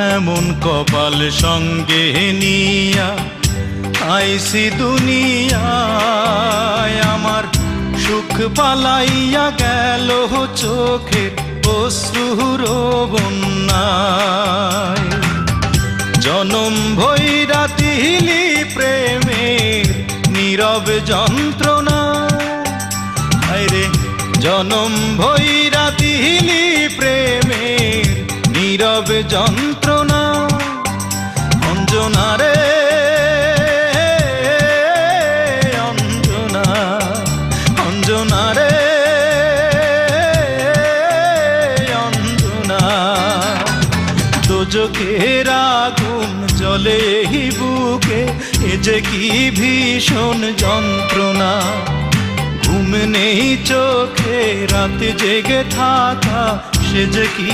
এমন কপাল সঙ্গে নিয়া আইসি দুনিয়ায়, আমার সুখ পালাইয়া গেল চোখের অশ্রুর বন্যায়। জনম ভৈরা তিলি প্রেমের নীরব যন্ত্রণা, আরে জনম ভৈরা তিলি প্রেমের নীরব যন্ত্রণা। অঞ্জনা রে অঞ্জনা, অঞ্জনা রে অঞ্জনা, দোজখের আগুন জ্বলে এই বুকে, এ যে কি ভীষণ যন্ত্রণা। ঘুম নেই চোখে, রাতে জেগে থাকা, সে যে কি